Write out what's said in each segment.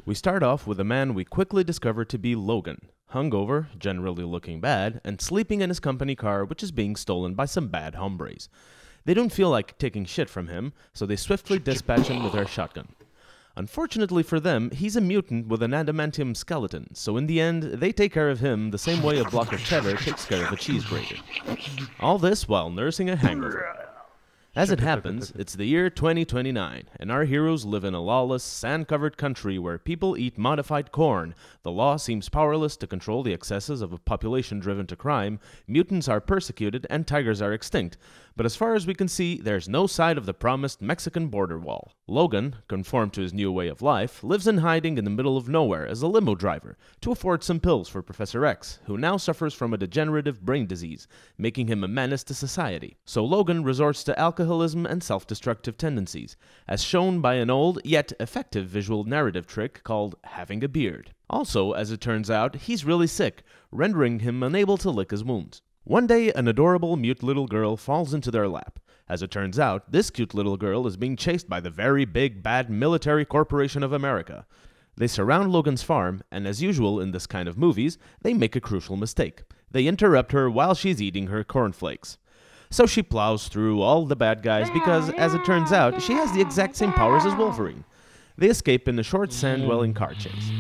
We start off with a man we quickly discover to be Logan, hungover, generally looking bad, and sleeping in his company car, which is being stolen by some bad hombres. They don't feel like taking shit from him, so they swiftly dispatch him with their shotgun. Unfortunately for them, he's a mutant with an adamantium skeleton, so in the end, they take care of him the same way a block of cheddar takes care of a cheese grater. All this while nursing a hangover. As it happens, it's the year 2029, and our heroes live in a lawless, sand-covered country where people eat modified corn, the law seems powerless to control the excesses of a population driven to crime, mutants are persecuted, and tigers are extinct. But as far as we can see, there's no sight of the promised Mexican border wall. Logan, conformed to his new way of life, lives in hiding in the middle of nowhere as a limo driver to afford some pills for Professor X, who now suffers from a degenerative brain disease, making him a menace to society. So Logan resorts to alcoholism and self-destructive tendencies, as shown by an old yet effective visual narrative trick called having a beard. Also, as it turns out, he's really sick, rendering him unable to lick his wounds. One day, an adorable mute little girl falls into their lap. As it turns out, this cute little girl is being chased by the very big bad military corporation of America. They surround Logan's farm, and as usual in this kind of movies, they make a crucial mistake. They interrupt her while she's eating her cornflakes. So she plows through all the bad guys because, as it turns out, she has the exact same powers as Wolverine. They escape in a short sand-dwelling car chase.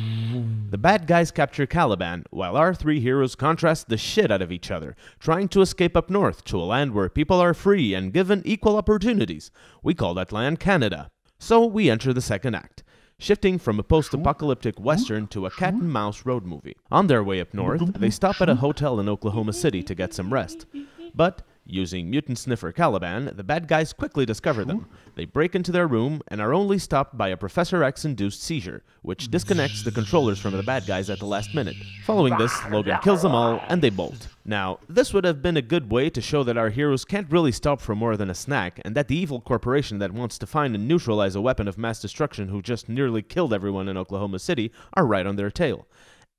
The bad guys capture Caliban, while our three heroes contrast the shit out of each other, trying to escape up north to a land where people are free and given equal opportunities. We call that land Canada. So we enter the second act, shifting from a post-apocalyptic western to a cat-and-mouse road movie. On their way up north, they stop at a hotel in Oklahoma City to get some rest. But using mutant sniffer Caliban, the bad guys quickly discover them. They break into their room and are only stopped by a Professor X-induced seizure, which disconnects the controllers from the bad guys at the last minute. Following this, Logan kills them all, and they bolt. Now, this would have been a good way to show that our heroes can't really stop for more than a snack, and that the evil corporation that wants to find and neutralize a weapon of mass destruction who just nearly killed everyone in Oklahoma City are right on their tail.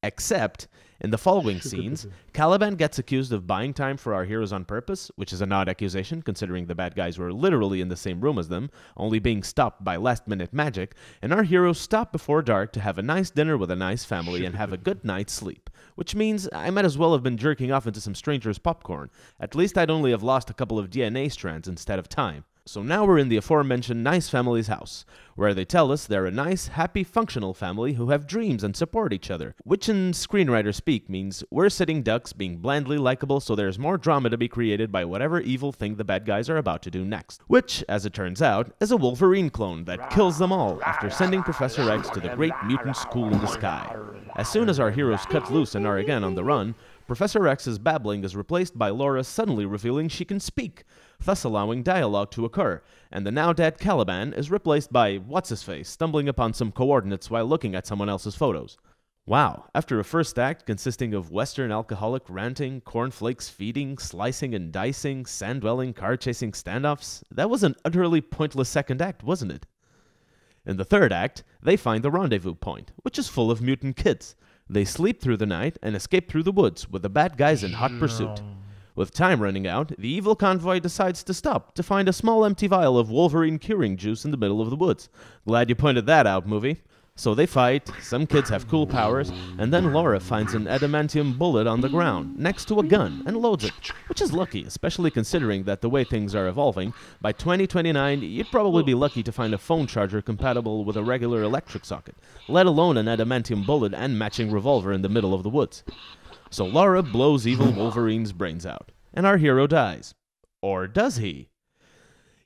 Except, in the following scenes, Caliban gets accused of buying time for our heroes on purpose, which is an odd accusation considering the bad guys were literally in the same room as them, only being stopped by last-minute magic, and our heroes stop before dark to have a nice dinner with a nice family and have a good night's sleep. Which means I might as well have been jerking off into some stranger's popcorn. At least I'd only have lost a couple of DNA strands instead of time. So now we're in the aforementioned nice family's house, where they tell us they're a nice, happy, functional family who have dreams and support each other, which in screenwriter speak means we're sitting ducks being blandly likable so there's more drama to be created by whatever evil thing the bad guys are about to do next. Which, as it turns out, is a Wolverine clone that kills them all after sending Professor X to the great mutant school in the sky. As soon as our heroes cut loose and are again on the run, Professor X's babbling is replaced by Laura suddenly revealing she can speak, thus allowing dialogue to occur, and the now-dead Caliban is replaced by What's-His-Face stumbling upon some coordinates while looking at someone else's photos. Wow, after a first act consisting of Western alcoholic ranting, cornflakes feeding, slicing and dicing, sand-dwelling, car-chasing standoffs, that was an utterly pointless second act, wasn't it? In the third act, they find the rendezvous point, which is full of mutant kids. They sleep through the night and escape through the woods with the bad guys in hot pursuit. With time running out, the evil convoy decides to stop to find a small empty vial of Wolverine curing juice in the middle of the woods. Glad you pointed that out, movie. So they fight, some kids have cool powers, and then Laura finds an adamantium bullet on the ground, next to a gun, and loads it, which is lucky, especially considering that the way things are evolving, by 2029, you'd probably be lucky to find a phone charger compatible with a regular electric socket, let alone an adamantium bullet and matching revolver in the middle of the woods. So Laura blows evil Wolverine's brains out, and our hero dies. Or does he?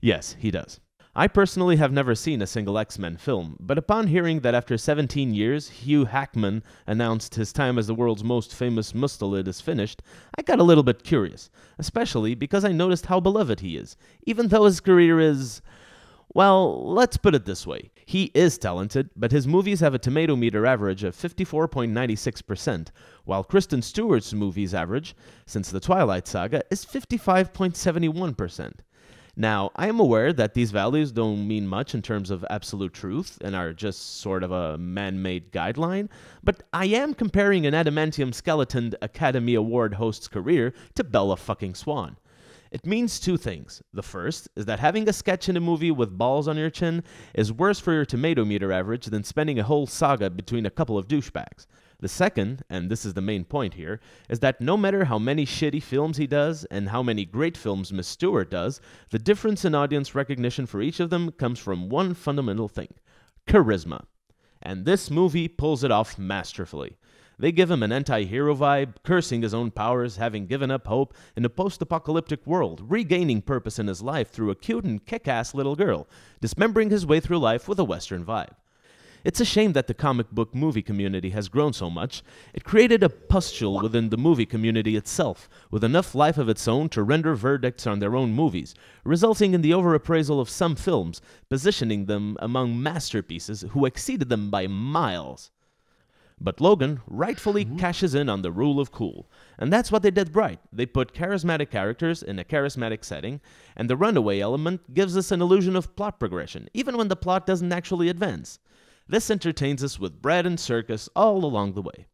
Yes, he does. I personally have never seen a single X-Men film, but upon hearing that after 17 years, Hugh Jackman announced his time as the world's most famous mustelid is finished, I got a little bit curious, especially because I noticed how beloved he is, even though his career is... Well, let's put it this way. He is talented, but his movies have a tomato meter average of 54.96%, while Kristen Stewart's movies average, since the Twilight Saga, is 55.71%. Now, I am aware that these values don't mean much in terms of absolute truth and are just sort of a man-made guideline, but I am comparing an adamantium skeletoned Academy Award host's career to Bella fucking Swan. It means two things. The first is that having a sketch in a movie with balls on your chin is worse for your tomato meter average than spending a whole saga between a couple of douchebags. The second, and this is the main point here, is that no matter how many shitty films he does and how many great films Miss Stewart does, the difference in audience recognition for each of them comes from one fundamental thing: charisma. And this movie pulls it off masterfully. They give him an anti-hero vibe, cursing his own powers, having given up hope in a post-apocalyptic world, regaining purpose in his life through a cute and kick-ass little girl, dismembering his way through life with a Western vibe. It's a shame that the comic book movie community has grown so much. It created a pustule within the movie community itself, with enough life of its own to render verdicts on their own movies, resulting in the overappraisal of some films, positioning them among masterpieces who exceeded them by miles. But Logan rightfully cashes in on the rule of cool. And that's what they did right. They put charismatic characters in a charismatic setting, and the runaway element gives us an illusion of plot progression, even when the plot doesn't actually advance. This entertains us with bread and circus all along the way.